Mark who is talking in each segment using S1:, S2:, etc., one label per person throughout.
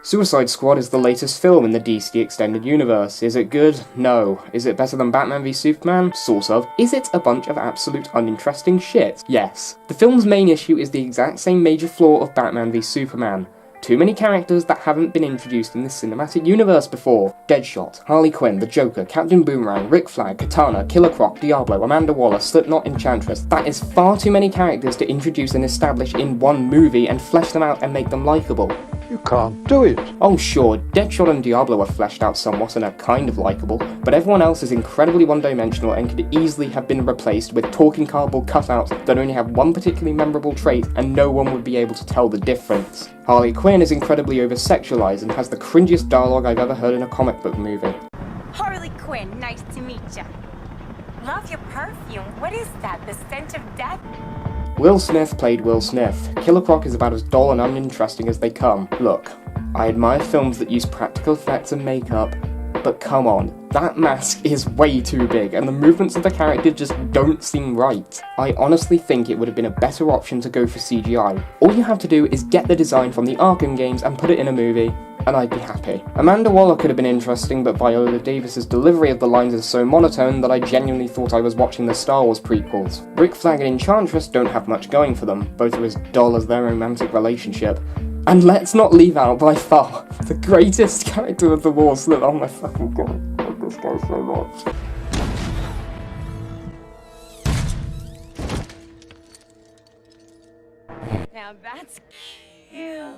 S1: Suicide Squad is the latest film in the DC Extended Universe. Is it good? No. Is it better than Batman v Superman? Sort of. Is it a bunch of absolute uninteresting shit? Yes. The film's main issue is the exact same major flaw of Batman v Superman. Too many characters that haven't been introduced in the cinematic universe before. Deadshot, Harley Quinn, the Joker, Captain Boomerang, Rick Flag, Katana, Killer Croc, Diablo, Amanda Waller, Slipknot, Enchantress. That is far too many characters to introduce and establish in one movie and flesh them out and make them likeable.
S2: You can't do it.
S1: Oh sure, Deadshot and Diablo are fleshed out somewhat and are kind of likeable, but everyone else is incredibly one-dimensional and could easily have been replaced with talking cardboard cutouts that only have one particularly memorable trait and no one would be able to tell the difference. Harley Quinn is incredibly over-sexualized and has the cringiest dialogue I've ever heard in a comic book movie.
S3: Harley Quinn, nice to meet ya. Love your perfume. What is that? The scent of death?
S1: Will Smith played Will Smith. Killer Croc is about as dull and uninteresting as they come. Look, I admire films that use practical effects and makeup, but come on, that mask is way too big and the movements of the character just don't seem right. I honestly think it would have been a better option to go for CGI. All you have to do is get the design from the Arkham games and put it in a movie, and I'd be happy. Amanda Waller could have been interesting, but Viola Davis's delivery of the lines is so monotone that I genuinely thought I was watching the Star Wars prequels. Rick Flag and Enchantress don't have much going for them, both are as dull as their romantic relationship. And let's not leave out, by far, the greatest character of the war, Slipknot. Oh my fucking god, I love this guy so much.
S3: Now that's cute.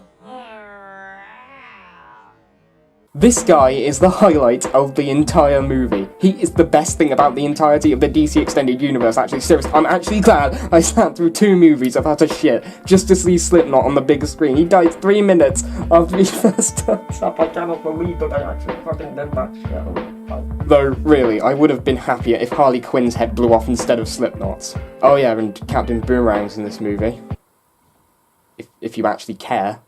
S1: This guy is the highlight of the entire movie. He is the best thing about the entirety of the DC Extended Universe, actually. Seriously, I'm actually glad I sat through 2 movies of utter shit just to see Slipknot on the big screen. He died 3 minutes after he first turns up. I cannot believe that I actually fucking did that shit. Though, really, I would have been happier if Harley Quinn's head blew off instead of Slipknot's. Oh yeah, and Captain Boomerang's in this movie. If you actually care.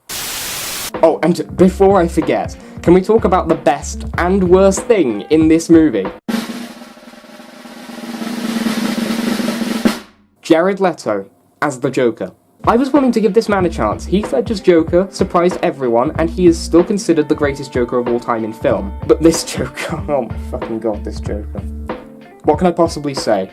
S1: Oh, and before I forget, can we talk about the best and worst thing in this movie? Jared Leto as the Joker. I was willing to give this man a chance. Heath Ledger's Joker surprised everyone, and he is still considered the greatest Joker of all time in film. But this Joker, oh my fucking god, this Joker. What can I possibly say?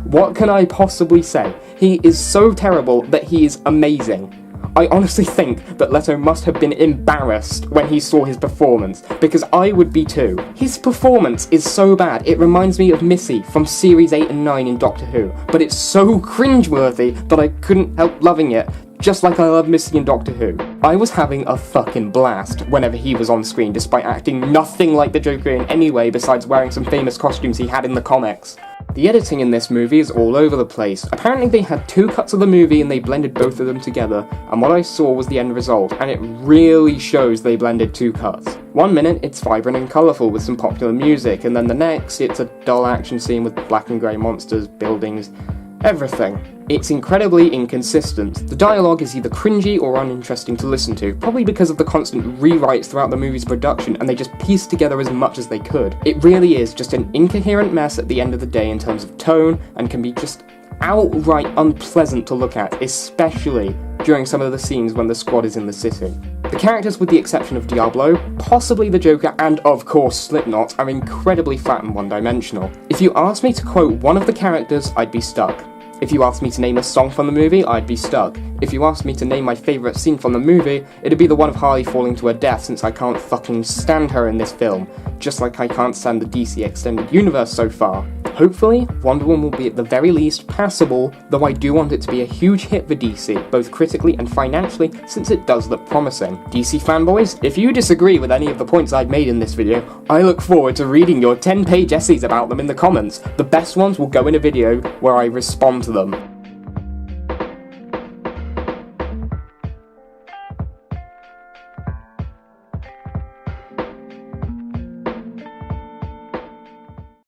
S1: What can I possibly say? He is so terrible that he is amazing. I honestly think that Leto must have been embarrassed when he saw his performance, because I would be too. His performance is so bad, it reminds me of Missy from Series 8 and 9 in Doctor Who, but it's so cringeworthy that I couldn't help loving it, just like I love Missy in Doctor Who. I was having a fucking blast whenever he was on screen, despite acting nothing like the Joker in any way besides wearing some famous costumes he had in the comics. The editing in this movie is all over the place. Apparently they had 2 cuts of the movie and they blended both of them together, and what I saw was the end result, and it really shows they blended 2 cuts. 1 minute it's vibrant and colourful with some popular music, and then the next it's a dull action scene with black and grey monsters, buildings, everything. It's incredibly inconsistent. The dialogue is either cringy or uninteresting to listen to, probably because of the constant rewrites throughout the movie's production, and they just pieced together as much as they could. It really is just an incoherent mess at the end of the day in terms of tone, and can be just outright unpleasant to look at, especially during some of the scenes when the squad is in the city. The characters, with the exception of Diablo, possibly the Joker, and of course Slipknot, are incredibly flat and one-dimensional. If you asked me to quote one of the characters, I'd be stuck. If you asked me to name a song from the movie, I'd be stuck. If you asked me to name my favourite scene from the movie, it'd be the one of Harley falling to her death, since I can't fucking stand her in this film, just like I can't stand the DC Extended Universe so far. Hopefully, Wonder Woman will be at the very least passable, though I do want it to be a huge hit for DC, both critically and financially, since it does look promising. DC fanboys, if you disagree with any of the points I've made in this video, I look forward to reading your 10-page essays about them in the comments. The best ones will go in a video where I respond to them.